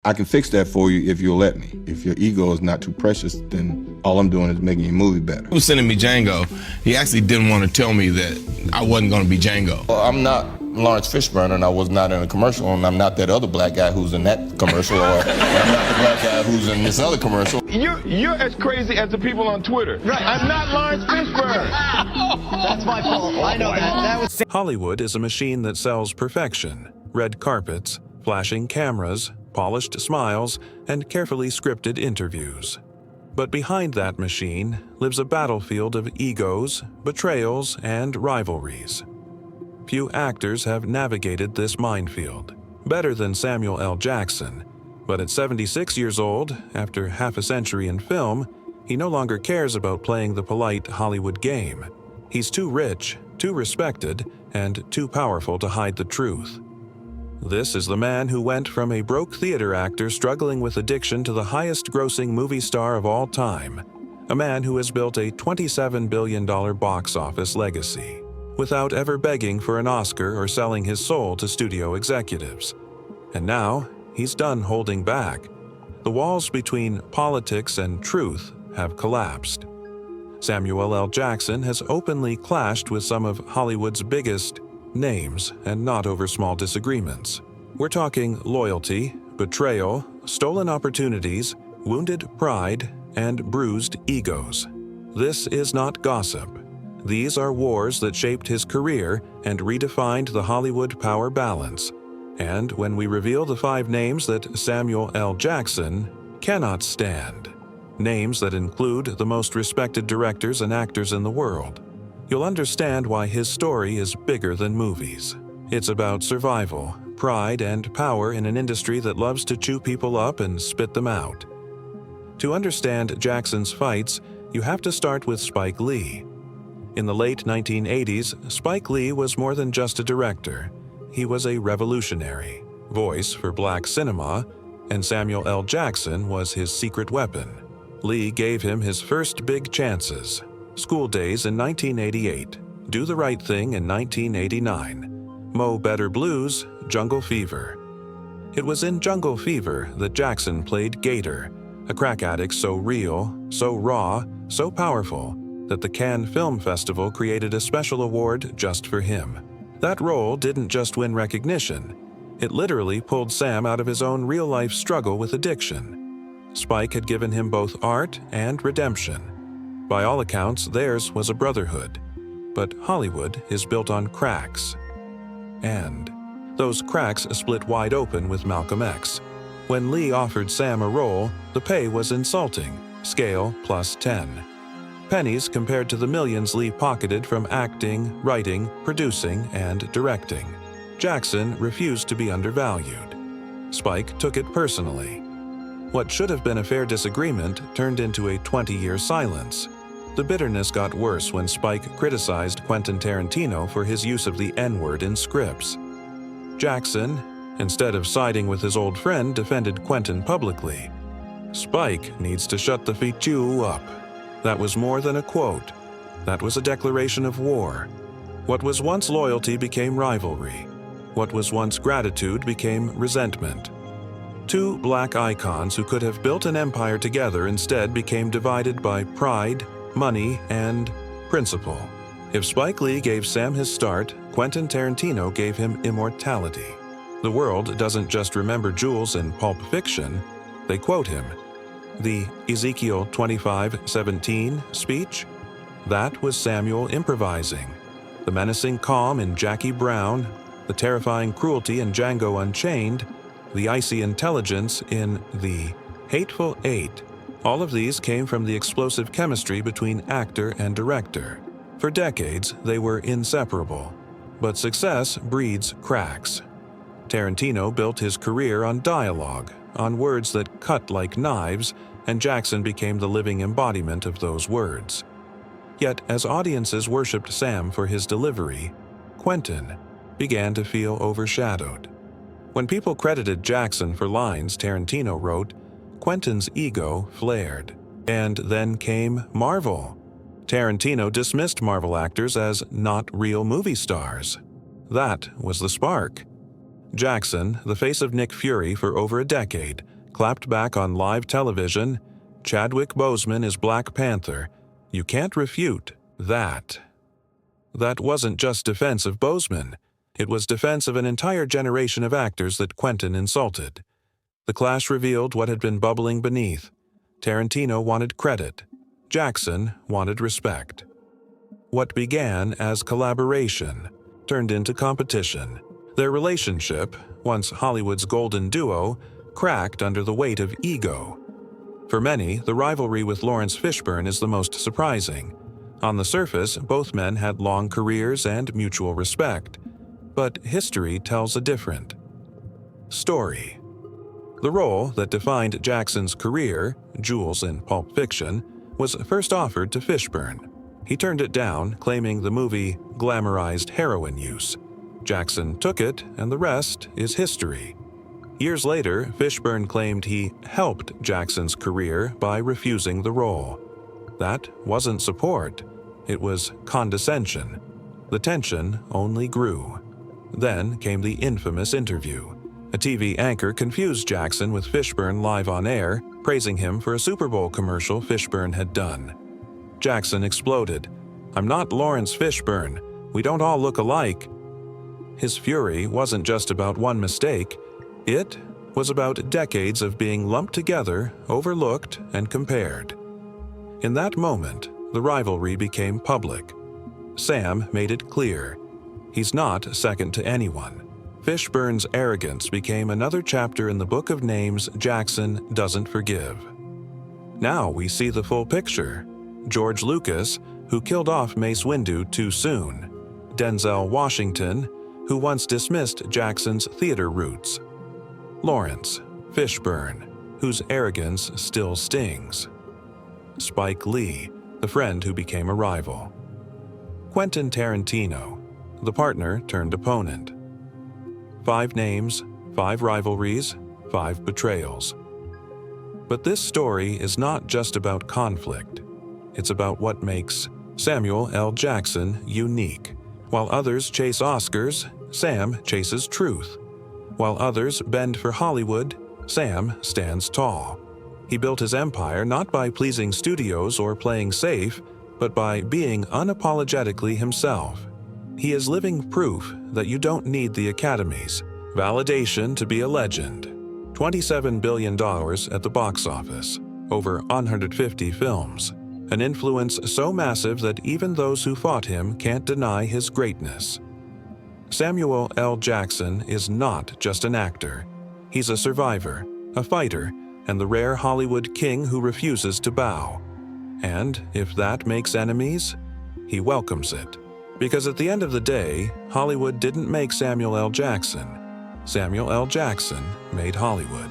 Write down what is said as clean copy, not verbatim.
I can fix that for you if you'll let me. If your ego is not too precious, then all I'm doing is making your movie better. He was sending me Django. He actually didn't want to tell me that I wasn't going to be Django. Well, I'm not Lawrence Fishburne, and I was not in a commercial, and I'm not that other black guy who's in that commercial, or I'm not the black guy who's in this other commercial. You're as crazy as the people on Twitter. Right. I'm not Lawrence Fishburne. That's my fault. I know that. Hollywood is a machine that sells perfection, red carpets, flashing cameras, polished smiles, and carefully scripted interviews. But behind that machine lives a battlefield of egos, betrayals, and rivalries. Few actors have navigated this minefield better than Samuel L. Jackson, but at 76 years old, after half a century in film, he no longer cares about playing the polite Hollywood game. He's too rich, too respected, and too powerful to hide the truth. This is the man who went from a broke theater actor struggling with addiction to the highest-grossing movie star of all time, a man who has built a $27 billion box office legacy, without ever begging for an Oscar or selling his soul to studio executives. And now, he's done holding back. The walls between politics and truth have collapsed. Samuel L. Jackson has openly clashed with some of Hollywood's biggest names, and not over small disagreements. We're talking loyalty, betrayal, stolen opportunities, wounded pride, and bruised egos. This is not gossip. These are wars that shaped his career and redefined the Hollywood power balance. And when we reveal the 5 names that Samuel L. Jackson cannot stand, names that include the most respected directors and actors in the world, you'll understand why his story is bigger than movies. It's about survival, pride, and power in an industry that loves to chew people up and spit them out. To understand Jackson's fights, you have to start with Spike Lee. In the late 1980s, Spike Lee was more than just a director. He was a revolutionary, voice for black cinema, and Samuel L. Jackson was his secret weapon. Lee gave him his first big chances. School Days in 1988, Do the Right Thing in 1989, Mo Better Blues, Jungle Fever. It was in Jungle Fever that Jackson played Gator, a crack addict so real, so raw, so powerful, that the Cannes Film Festival created a special award just for him. That role didn't just win recognition, it literally pulled Sam out of his own real-life struggle with addiction. Spike had given him both art and redemption. By all accounts, theirs was a brotherhood. But Hollywood is built on cracks. And those cracks split wide open with Malcolm X. When Lee offered Sam a role, the pay was insulting, scale +10. Pennies compared to the millions Lee pocketed from acting, writing, producing, and directing. Jackson refused to be undervalued. Spike took it personally. What should have been a fair disagreement turned into a 20-year silence. The bitterness got worse when Spike criticized Quentin Tarantino for his use of the N-word in scripts. Jackson, instead of siding with his old friend, defended Quentin publicly. Spike needs to shut the fichu up. That was more than a quote. That was a declaration of war. What was once loyalty became rivalry. What was once gratitude became resentment. 2 black icons who could have built an empire together instead became divided by pride, money, and principle. If Spike Lee gave Sam his start, Quentin Tarantino gave him immortality. The world doesn't just remember Jules in Pulp Fiction, they quote him. The Ezekiel 25:17 speech? That was Samuel improvising. The menacing calm in Jackie Brown, the terrifying cruelty in Django Unchained, the icy intelligence in The Hateful Eight. All of these came from the explosive chemistry between actor and director. For decades, they were inseparable. But success breeds cracks. Tarantino built his career on dialogue, on words that cut like knives, and Jackson became the living embodiment of those words. Yet, as audiences worshipped Sam for his delivery, Quentin began to feel overshadowed. When people credited Jackson for lines Tarantino wrote, Quentin's ego flared. And then came Marvel. Tarantino dismissed Marvel actors as not real movie stars. That was the spark. Jackson, the face of Nick Fury for over a decade, clapped back on live television, "Chadwick Boseman is Black Panther. You can't refute that." That wasn't just defense of Boseman. It was defense of an entire generation of actors that Quentin insulted. The clash revealed what had been bubbling beneath. Tarantino wanted credit. Jackson wanted respect. What began as collaboration turned into competition. Their relationship, once Hollywood's golden duo, cracked under the weight of ego. For many, the rivalry with Lawrence Fishburne is the most surprising. On the surface, both men had long careers and mutual respect. But history tells a different story. The role that defined Jackson's career, Jules in Pulp Fiction, was first offered to Fishburne. He turned it down, claiming the movie glamorized heroin use. Jackson took it, and the rest is history. Years later, Fishburne claimed he helped Jackson's career by refusing the role. That wasn't support. It was condescension. The tension only grew. Then came the infamous interview. A TV anchor confused Jackson with Fishburne live on air, praising him for a Super Bowl commercial Fishburne had done. Jackson exploded. "I'm not Lawrence Fishburne. We don't all look alike." His fury wasn't just about one mistake. It was about decades of being lumped together, overlooked, and compared. In that moment, the rivalry became public. Sam made it clear. He's not second to anyone. Fishburne's arrogance became another chapter in the book of names Jackson doesn't forgive. Now we see the full picture. George Lucas, who killed off Mace Windu too soon. Denzel Washington, who once dismissed Jackson's theater roots. Lawrence Fishburne, whose arrogance still stings. Spike Lee, the friend who became a rival. Quentin Tarantino, the partner turned opponent. 5 names, 5 rivalries, 5 betrayals. But this story is not just about conflict. It's about what makes Samuel L. Jackson unique. While others chase Oscars, Sam chases truth. While others bend for Hollywood, Sam stands tall. He built his empire not by pleasing studios or playing safe, but by being unapologetically himself. He is living proof that you don't need the academies, validation to be a legend. $27 billion at the box office, over 150 films, an influence so massive that even those who fought him can't deny his greatness. Samuel L. Jackson is not just an actor. He's a survivor, a fighter, and the rare Hollywood king who refuses to bow. And if that makes enemies, he welcomes it. Because at the end of the day, Hollywood didn't make Samuel L. Jackson. Samuel L. Jackson made Hollywood.